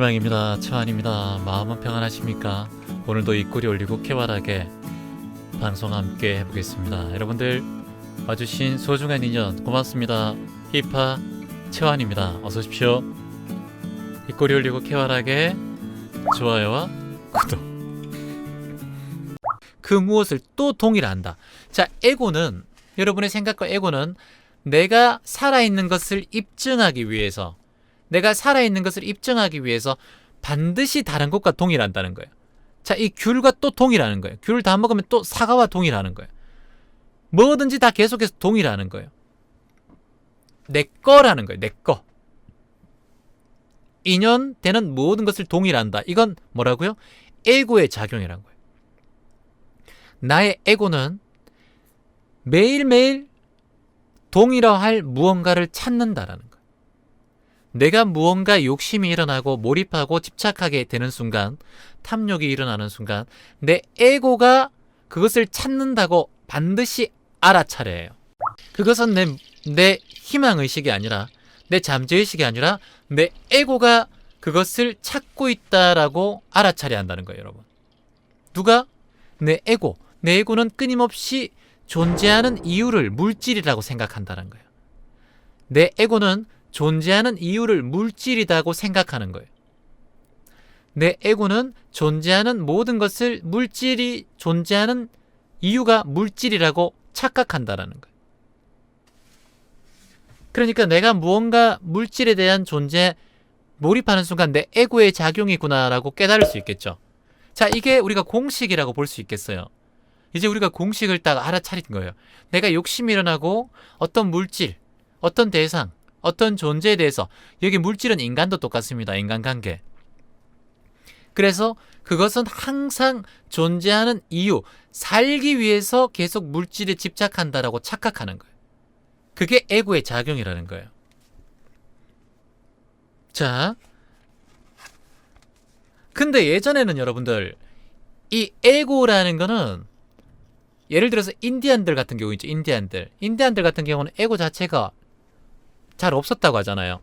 희망입니다. 최환입니다. 마음은 평안하십니까? 오늘도 입꼬리 올리고 쾌활하게 방송 함께 해보겠습니다. 여러분들 와주신 소중한 인연 고맙습니다. 히파 최환입니다. 어서 오십시오. 입꼬리 올리고 쾌활하게 좋아요와 구독. 그 무엇을 또 동일한다. 자, 에고는, 여러분의 생각과 에고는 내가 살아있는 것을 입증하기 위해서, 내가 살아있는 것을 입증하기 위해서 반드시 다른 것과 동일한다는 거예요. 자, 이 귤과 또 동일하는 거예요. 귤 다 먹으면 또 사과와 동일하는 거예요. 뭐든지 다 계속해서 동일하는 거예요. 내 거라는 거예요. 내 거. 인연되는 모든 것을 동일한다. 이건 뭐라고요? 에고의 작용이라는 거예요. 나의 에고는 매일매일 동일화할 무언가를 찾는다라는 거예요. 내가 무언가 욕심이 일어나고 몰입하고 집착하게 되는 순간, 탐욕이 일어나는 순간 내 에고가 그것을 찾는다고 반드시 알아차려요. 그것은 내 희망의식이 아니라, 내 잠재의식이 아니라 내 에고가 그것을 찾고 있다라고 알아차려야 한다는 거예요. 여러분, 누가? 내 에고. 내 에고는 끊임없이 존재하는 이유를 물질이라고 생각한다는 거예요. 내 에고는 존재하는 이유를 물질이라고 생각하는 거예요. 내 에고는 존재하는 모든 것을, 물질이 존재하는 이유가 물질이라고 착각한다는 거예요. 그러니까 내가 무언가 물질에 대한 존재에 몰입하는 순간 내 에고의 작용이구나라고 깨달을 수 있겠죠. 자, 이게 우리가 공식이라고 볼 수 있겠어요. 이제 우리가 공식을 딱 알아차린 거예요. 내가 욕심이 일어나고 어떤 물질, 어떤 대상, 어떤 존재에 대해서, 여기 물질은 인간도 똑같습니다. 인간관계. 그래서 그것은 항상 존재하는 이유, 살기 위해서 계속 물질에 집착한다라고 착각하는 거예요. 그게 에고의 작용이라는 거예요. 자, 근데 예전에는 여러분들, 이 에고라는 거는, 예를 들어서 인디안들 같은 경우 있죠. 인디안들 같은 경우는 에고 자체가 잘 없었다고 하잖아요.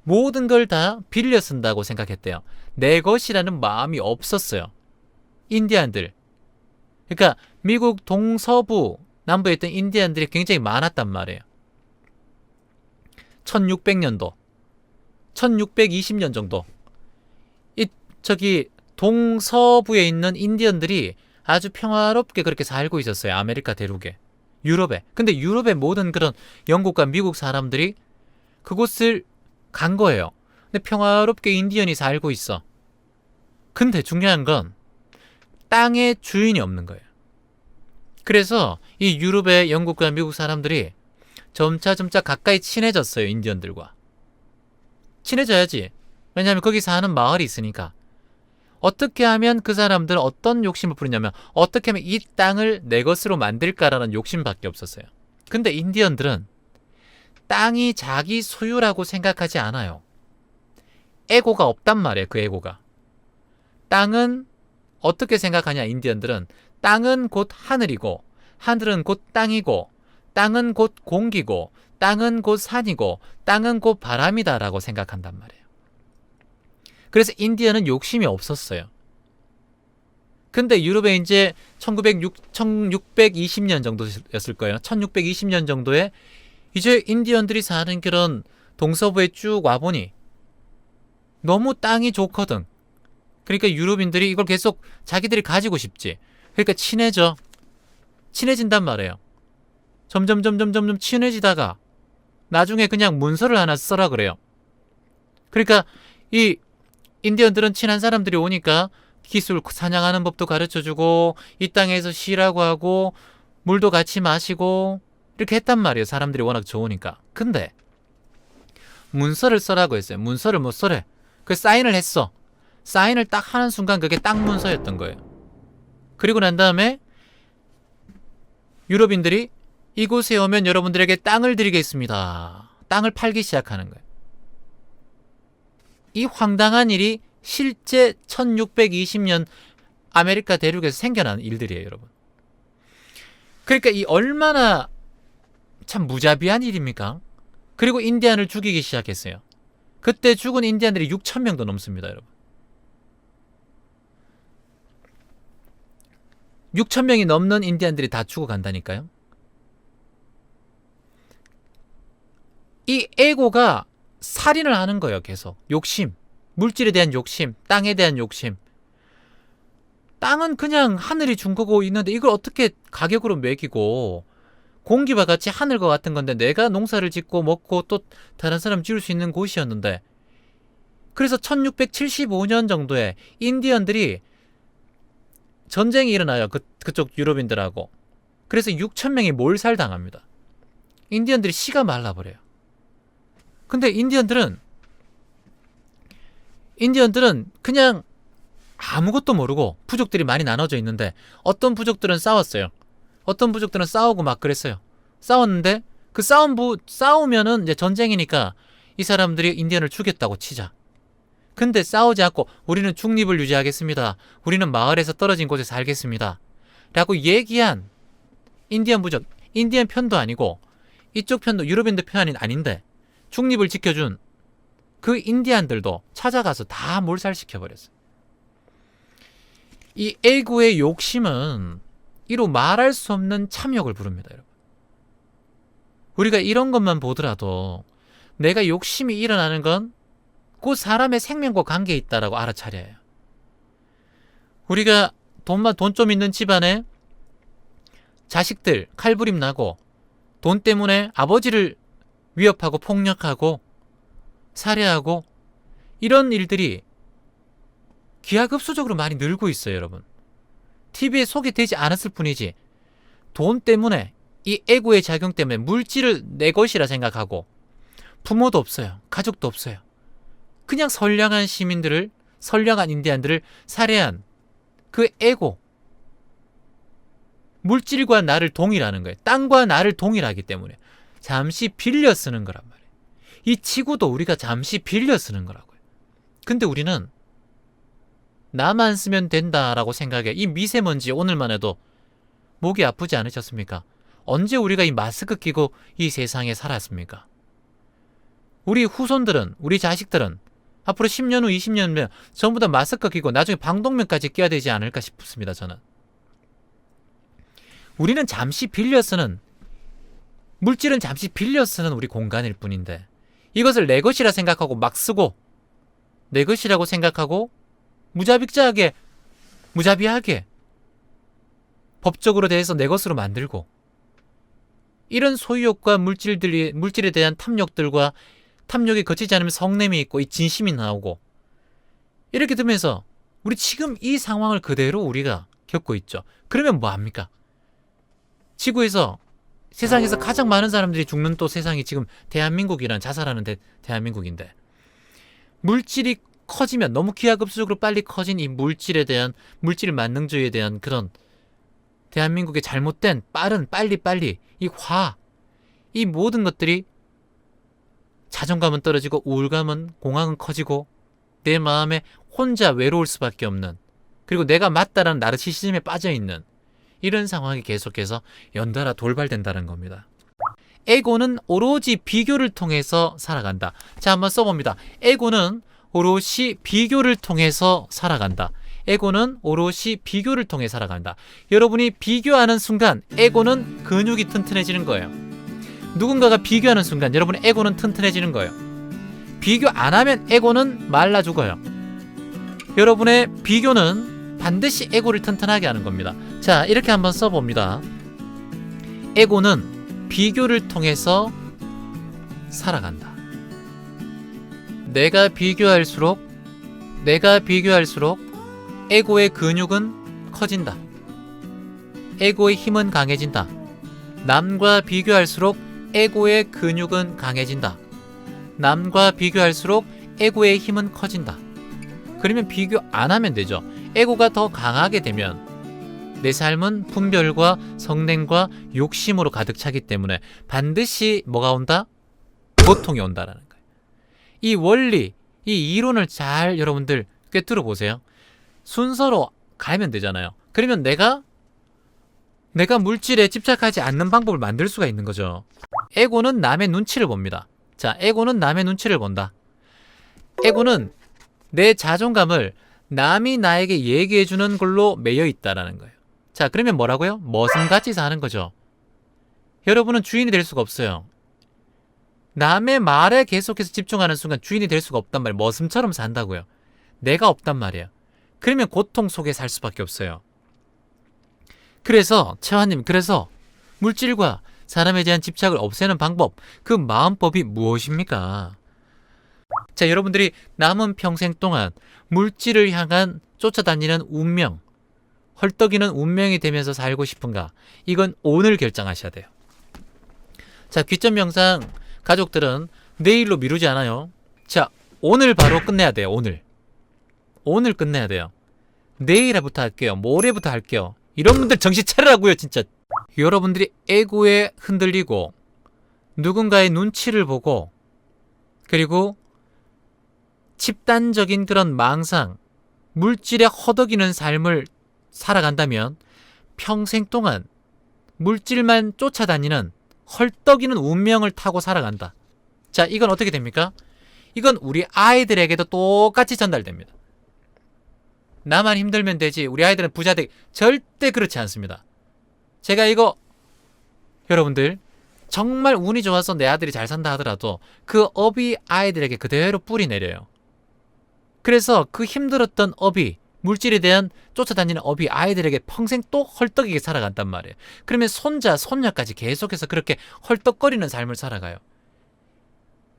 모든 걸 다 빌려 쓴다고 생각했대요. 내 것이라는 마음이 없었어요. 인디안들. 그러니까 미국 동서부, 남부에 있던 인디안들이 굉장히 많았단 말이에요. 1600년도, 1620년 정도. 동서부에 있는 인디언들이 아주 평화롭게 그렇게 살고 있었어요. 아메리카 대륙에, 유럽에. 근데 유럽의 모든 그런 영국과 미국 사람들이 그곳을 간 거예요. 근데 평화롭게 인디언이 살고 있어. 근데 중요한 건 땅의 주인이 없는 거예요. 그래서 이 유럽의 영국과 미국 사람들이 점차 가까이 친해졌어요. 인디언들과. 친해져야지. 왜냐하면 거기 사는 마을이 있으니까. 어떻게 하면 그 사람들은 어떤 욕심을 부리냐면, 어떻게 하면 이 땅을 내 것으로 만들까라는 욕심밖에 없었어요. 근데 인디언들은 땅이 자기 소유라고 생각하지 않아요. 에고가 없단 말이에요. 그 에고가. 땅은 어떻게 생각하냐, 인디언들은. 땅은 곧 하늘이고, 하늘은 곧 땅이고, 땅은 곧 공기고, 땅은 곧 산이고, 땅은 곧 바람이다라고 생각한단 말이에요. 그래서 인디언은 욕심이 없었어요. 근데 유럽에 이제 1620년 정도였을 거예요. 1620년 정도에 이제 인디언들이 사는 그런 동서부에 쭉 와보니 너무 땅이 좋거든. 그러니까 유럽인들이 이걸 계속 자기들이 가지고 싶지. 그러니까 친해진단 말이에요. 점점 친해지다가 나중에 그냥 문서를 하나 써라 그래요. 그러니까 이 인디언들은 친한 사람들이 오니까 기술, 사냥하는 법도 가르쳐주고, 이 땅에서 쉬라고 하고, 물도 같이 마시고, 이렇게 했단 말이에요. 사람들이 워낙 좋으니까. 근데 문서를 써라고 했어요. 문서를 못 써래. 그 사인을 했어. 사인을 딱 하는 순간 그게 땅 문서였던 거예요. 그리고 난 다음에 유럽인들이 이곳에 오면 여러분들에게 땅을 드리겠습니다. 땅을 팔기 시작하는 거예요. 이 황당한 일이 실제 1620년 아메리카 대륙에서 생겨난 일들이에요, 여러분. 그러니까 이 얼마나 참 무자비한 일입니까? 그리고 인디안을 죽이기 시작했어요. 그때 죽은 인디언들이 6,000명도 넘습니다, 여러분. 6,000명이 넘는 인디언들이 다 죽어간다니까요. 이 에고가 살인을 하는 거예요, 계속. 욕심. 물질에 대한 욕심, 땅에 대한 욕심. 땅은 그냥 하늘이 준 거고 있는데 이걸 어떻게 가격으로 매기고, 공기와 같이 하늘과 같은 건데 내가 농사를 짓고 먹고 또 다른 사람 지을 수 있는 곳이었는데, 그래서 1675년 정도에 인디언들이 전쟁이 일어나요. 그쪽 유럽인들하고. 그래서 6,000명이 몰살당합니다. 인디언들이 씨가 말라버려요. 근데 인디언들은 그냥 아무것도 모르고, 부족들이 많이 나눠져 있는데 어떤 부족들은 싸웠어요. 어떤 부족들은 싸우고 막 그랬어요. 싸웠는데 그 싸우면은 이제 전쟁이니까 이 사람들이 인디언을 죽였다고 치자. 근데 싸우지 않고 우리는 중립을 유지하겠습니다. 우리는 마을에서 떨어진 곳에 살겠습니다. 라고 얘기한 인디언 부족, 인디언 편도 아니고 이쪽 편도 유럽인들 편이 아닌데 중립을 지켜준 그 인디언들도 찾아가서 다 몰살시켜버렸어요. 이 에고의 욕심은 이로 말할 수 없는 참욕을 부릅니다, 여러분. 우리가 이런 것만 보더라도 내가 욕심이 일어나는 건 그 사람의 생명과 관계에 있다라고 알아차려야 해요. 우리가 돈 좀 있는 집안에 자식들 칼부림 나고 돈 때문에 아버지를 위협하고 폭력하고 살해하고 이런 일들이 기하급수적으로 많이 늘고 있어요, 여러분. TV에 소개되지 않았을 뿐이지 돈 때문에, 이 에고의 작용 때문에 물질을 내 것이라 생각하고 부모도 없어요. 가족도 없어요. 그냥 선량한 시민들을, 선량한 인디언들을 살해한 그 에고. 물질과 나를 동일하는 거예요. 땅과 나를 동일하기 때문에 잠시 빌려 쓰는 거란 말이에요. 이 지구도 우리가 잠시 빌려 쓰는 거라고요. 근데 우리는 나만 쓰면 된다라고 생각해. 이 미세먼지 오늘만 해도 목이 아프지 않으셨습니까? 언제 우리가 이 마스크 끼고 이 세상에 살았습니까? 우리 후손들은, 우리 자식들은 앞으로 10년 후, 20년 후면 전부 다 마스크 끼고 나중에 방독면까지 껴야 되지 않을까 싶습니다, 저는. 우리는 잠시 빌려 쓰는, 물질은 잠시 빌려 쓰는 우리 공간일 뿐인데 이것을 내 것이라 생각하고 막 쓰고, 내 것이라고 생각하고 무자비하게 법적으로 대해서 내 것으로 만들고, 이런 소유욕과 물질에 대한 탐욕들과 탐욕이 거치지 않으면 성냄이 있고 이 진심이 나오고, 이렇게 되면서 우리 지금 이 상황을 그대로 우리가 겪고 있죠. 그러면 뭐합니까? 지구에서, 세상에서 가장 많은 사람들이 죽는 또 세상이 지금 대한민국이란, 자살하는 대한민국인데, 물질이 커지면, 너무 기하급수적으로 빨리 커진 이 물질 만능주의에 대한 그런 대한민국의 잘못된 빠른 빨리 이 모든 것들이 자존감은 떨어지고 우울감은, 공황은 커지고 내 마음에 혼자 외로울 수밖에 없는, 그리고 내가 맞다라는 나르시시즘에 빠져있는 이런 상황이 계속해서 연달아 돌발된다는 겁니다. 에고는 오로지 비교를 통해서 살아간다. 자, 한번 써봅니다. 에고는 오롯이 비교를 통해서 살아간다. 에고는 오롯이 비교를 통해 살아간다. 여러분이 비교하는 순간 에고는 근육이 튼튼해지는 거예요. 누군가가 비교하는 순간 여러분의 에고는 튼튼해지는 거예요. 비교 안 하면 에고는 말라 죽어요. 여러분의 비교는 반드시 에고를 튼튼하게 하는 겁니다. 자, 이렇게 한번 써봅니다. 에고는 비교를 통해서 살아간다. 내가 비교할수록 에고의 근육은 커진다. 에고의 힘은 강해진다. 남과 비교할수록 에고의 근육은 강해진다. 남과 비교할수록 에고의 힘은 커진다. 그러면 비교 안 하면 되죠. 에고가 더 강하게 되면 내 삶은 분별과 성냄과 욕심으로 가득 차기 때문에 반드시 뭐가 온다? 고통이 온다라는 거예요. 이 원리, 이 이론을 잘 여러분들 꿰뚫어 보세요. 순서로 가면 되잖아요. 그러면 내가 물질에 집착하지 않는 방법을 만들 수가 있는 거죠. 에고는 남의 눈치를 봅니다. 자, 에고는 남의 눈치를 본다. 에고는 내 자존감을 남이 나에게 얘기해주는 걸로 매여 있다라는 거예요. 자, 그러면 뭐라고요? 머슴같이 사는 거죠. 여러분은 주인이 될 수가 없어요. 남의 말에 계속해서 집중하는 순간 주인이 될 수가 없단 말이에요. 머슴처럼 산다고요. 내가 없단 말이에요. 그러면 고통 속에 살 수밖에 없어요. 그래서 채화님, 그래서 물질과 사람에 대한 집착을 없애는 방법, 그 마음법이 무엇입니까? 자, 여러분들이 남은 평생 동안 물질을 향한 쫓아다니는 운명, 헐떡이는 운명이 되면서 살고 싶은가? 이건 오늘 결정하셔야 돼요. 자, 귀점 명상 가족들은 내일로 미루지 않아요. 자, 오늘 바로 끝내야 돼요. 오늘 끝내야 돼요. 내일부터 할게요. 모레부터 할게요. 이런 분들 정신 차리라고요, 진짜. 여러분들이 에고에 흔들리고 누군가의 눈치를 보고 그리고 집단적인 그런 망상, 물질에 허덕이는 삶을 살아간다면 평생 동안 물질만 쫓아다니는 헐떡이는 운명을 타고 살아간다. 자, 이건 어떻게 됩니까? 이건 우리 아이들에게도 똑같이 전달됩니다. 나만 힘들면 되지, 우리 아이들은 부자 되기, 절대 그렇지 않습니다. 제가 이거 여러분들 정말 운이 좋아서 내 아들이 잘 산다 하더라도 그 업이 아이들에게 그대로 뿌리 내려요. 그래서 그 힘들었던 업이, 물질에 대한 쫓아다니는 업이 아이들에게 평생 또 헐떡이게 살아간단 말이에요. 그러면 손자, 손녀까지 계속해서 그렇게 헐떡거리는 삶을 살아가요.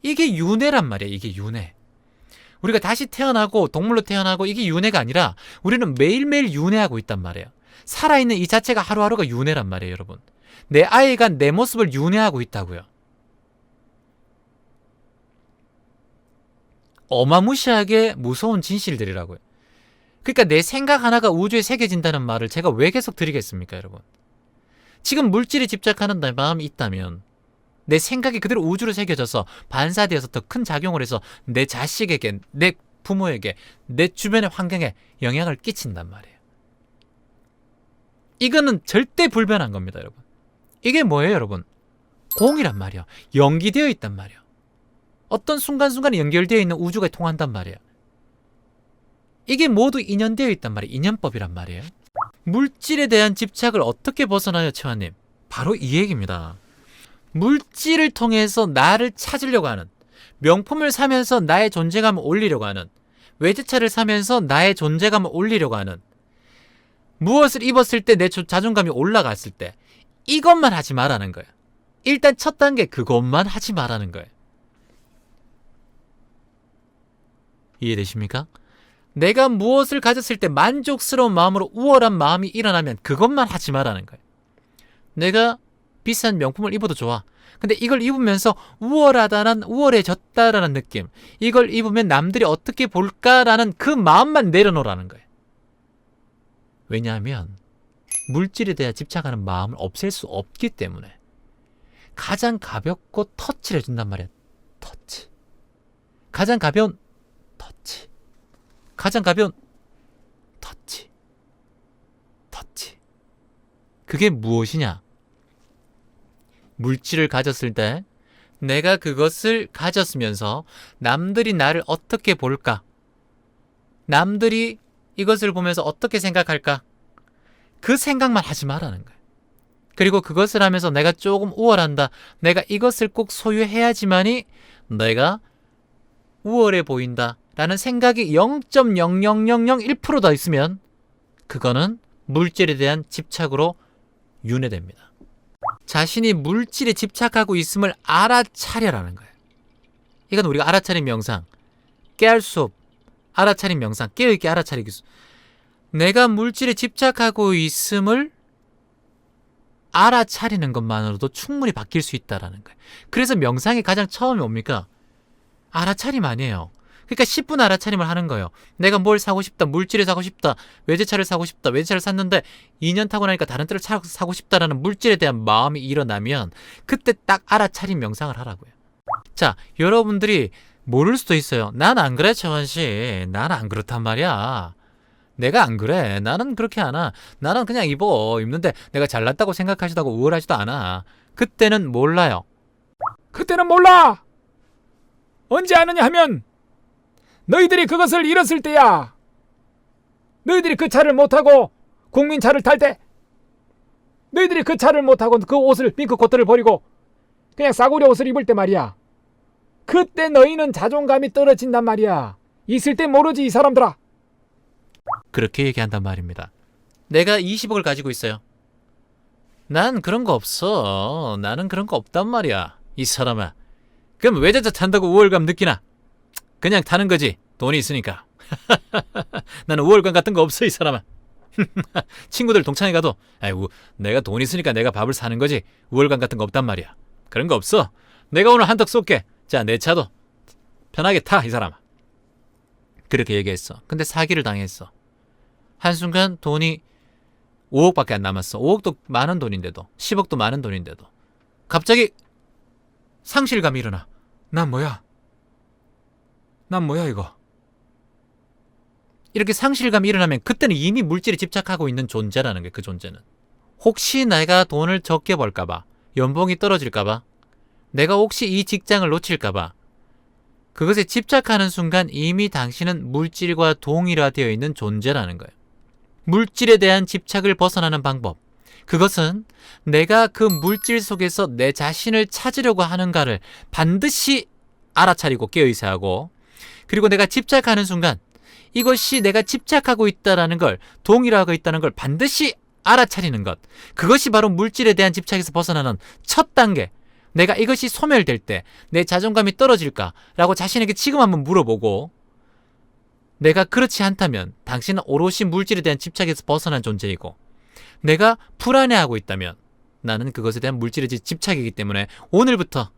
이게 윤회란 말이에요. 이게 윤회. 우리가 다시 태어나고 동물로 태어나고 이게 윤회가 아니라 우리는 매일매일 윤회하고 있단 말이에요. 살아있는 이 자체가 하루하루가 윤회란 말이에요, 여러분. 내 아이가 내 모습을 윤회하고 있다고요. 어마무시하게 무서운 진실들이라고요. 그러니까 내 생각 하나가 우주에 새겨진다는 말을 제가 왜 계속 드리겠습니까, 여러분? 지금 물질에 집착하는 내 마음이 있다면 내 생각이 그대로 우주로 새겨져서 반사되어서 더 큰 작용을 해서 내 자식에게, 내 부모에게, 내 주변의 환경에 영향을 끼친단 말이에요. 이거는 절대 불변한 겁니다, 여러분. 이게 뭐예요, 여러분? 공이란 말이에요. 연기되어 있단 말이에요. 어떤 순간순간에 연결되어 있는 우주가 통한단 말이에요. 이게 모두 인연되어 있단 말이에요. 인연법이란 말이에요. 물질에 대한 집착을 어떻게 벗어나요, 채화님? 바로 이 얘기입니다. 물질을 통해서 나를 찾으려고 하는, 명품을 사면서 나의 존재감을 올리려고 하는, 외제차를 사면서 나의 존재감을 올리려고 하는, 무엇을 입었을 때 내 자존감이 올라갔을 때 이것만 하지 말라는 거예요. 일단 첫 단계 그것만 하지 말라는 거예요. 이해되십니까? 내가 무엇을 가졌을 때 만족스러운 마음으로 우월한 마음이 일어나면 그것만 하지 말라는 거예요. 내가 비싼 명품을 입어도 좋아. 근데 이걸 입으면서 우월해졌다라는 느낌, 이걸 입으면 남들이 어떻게 볼까라는 그 마음만 내려놓으라는 거예요. 왜냐하면 물질에 대해 집착하는 마음을 없앨 수 없기 때문에. 가장 가볍고 터치를 해준단 말이야. 터치. 가장 가벼운 터치. 가장 가벼운 터치. 터치. 그게 무엇이냐? 물질을 가졌을 때 내가 그것을 가졌으면서 남들이 나를 어떻게 볼까? 남들이 이것을 보면서 어떻게 생각할까? 그 생각만 하지 말라는 거예요. 그리고 그것을 하면서 내가 조금 우월한다, 내가 이것을 꼭 소유해야지만이 내가 우월해 보인다 라는 생각이 0.00001% 더 있으면 그거는 물질에 대한 집착으로 윤회됩니다. 자신이 물질에 집착하고 있음을 알아차려라는 거예요. 이건 우리가 알아차린 명상, 깨알 수업, 알아차린 명상, 깨어있게 알아차리기 수업. 내가 물질에 집착하고 있음을 알아차리는 것만으로도 충분히 바뀔 수 있다는 거예요. 그래서 명상의 가장 처음이 뭡니까? 알아차림 아니에요. 그러니까 10분 알아차림을 하는 거예요. 내가 뭘 사고 싶다, 물질을 사고 싶다, 외제차를 사고 싶다, 외제차를 샀는데 2년 타고 나니까 다른 차를 사고 싶다라는 물질에 대한 마음이 일어나면 그때 딱 알아차림 명상을 하라고요. 자, 여러분들이 모를 수도 있어요. 난 안 그래, 채원씨. 난 안 그렇단 말이야. 내가 안 그래. 나는 그렇게 안 하. 나는 그냥 입는데 내가 잘났다고 생각하지도 않고 우월하지도 않아. 그때는 몰라요. 그때는 몰라. 언제 아느냐 하면 너희들이 그것을 잃었을 때야. 너희들이 그 차를 못타고 국민 차를 탈 때, 너희들이 그 차를 못타고 그 옷을, 핑크 코트를 버리고 그냥 싸구려 옷을 입을 때 말이야. 그때 너희는 자존감이 떨어진단 말이야. 있을 때 모르지 이 사람들아. 그렇게 얘기한단 말입니다. 내가 20억을 가지고 있어요. 난 그런 거 없어. 나는 그런 거 없단 말이야. 이 사람아. 그럼 외제차 탄다고 우월감 느끼나? 그냥 타는 거지. 돈이 있으니까. 나는 우월감 같은 거 없어 이 사람아. 친구들 동창회 가도 아이고 내가 돈 있으니까 내가 밥을 사는 거지 우월감 같은 거 없단 말이야. 그런 거 없어. 내가 오늘 한턱 쏠게. 자, 내 차도 편하게 타 이 사람아. 그렇게 얘기했어. 근데 사기를 당했어. 한순간 돈이 5억밖에 안 남았어. 5억도 많은 돈인데도 10억도 많은 돈인데도 갑자기 상실감이 일어나. 난 뭐야 이거. 이렇게 상실감이 일어나면 그때는 이미 물질에 집착하고 있는 존재라는 거예요. 그 존재는. 혹시 내가 돈을 적게 벌까봐, 연봉이 떨어질까봐, 내가 혹시 이 직장을 놓칠까봐 그것에 집착하는 순간 이미 당신은 물질과 동일화되어 있는 존재라는 거예요. 물질에 대한 집착을 벗어나는 방법, 그것은 내가 그 물질 속에서 내 자신을 찾으려고 하는가를 반드시 알아차리고 깨어있어야 하고, 그리고 내가 집착하는 순간 이것이 내가 집착하고 있다는 걸, 동일화하고 있다는 걸 반드시 알아차리는 것, 그것이 바로 물질에 대한 집착에서 벗어나는 첫 단계. 내가 이것이 소멸될 때 내 자존감이 떨어질까라고 자신에게 지금 한번 물어보고, 내가 그렇지 않다면 당신은 오롯이 물질에 대한 집착에서 벗어난 존재이고, 내가 불안해하고 있다면 나는 그것에 대한 물질의 집착이기 때문에 오늘부터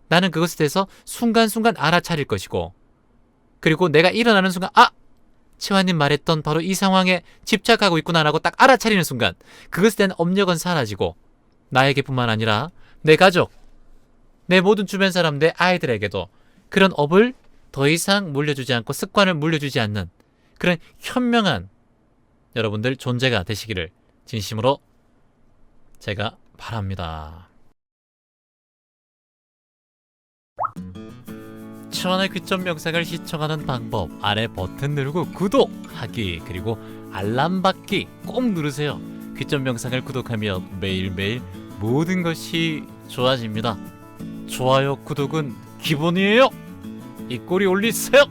나는 그것에 대해서 순간순간 알아차릴 것이고, 그리고 내가 일어나는 순간 치환님 말했던 바로 이 상황에 집착하고 있구나라고 딱 알아차리는 순간 그것에 대한 업력은 사라지고, 나에게뿐만 아니라 내 가족, 내 모든 주변 사람, 내 아이들에게도 그런 업을 더 이상 물려주지 않고 습관을 물려주지 않는 그런 현명한 여러분들 존재가 되시기를 진심으로 제가 바랍니다. 치환의 귀점 영상을 시청하는 방법, 아래 버튼 누르고 구독하기, 그리고 알람 받기 꼭 누르세요. 귀점 영상을 구독하면 매일매일 모든 것이 좋아집니다. 좋아요, 구독은 기본이에요. 이 꼴이 올리세요.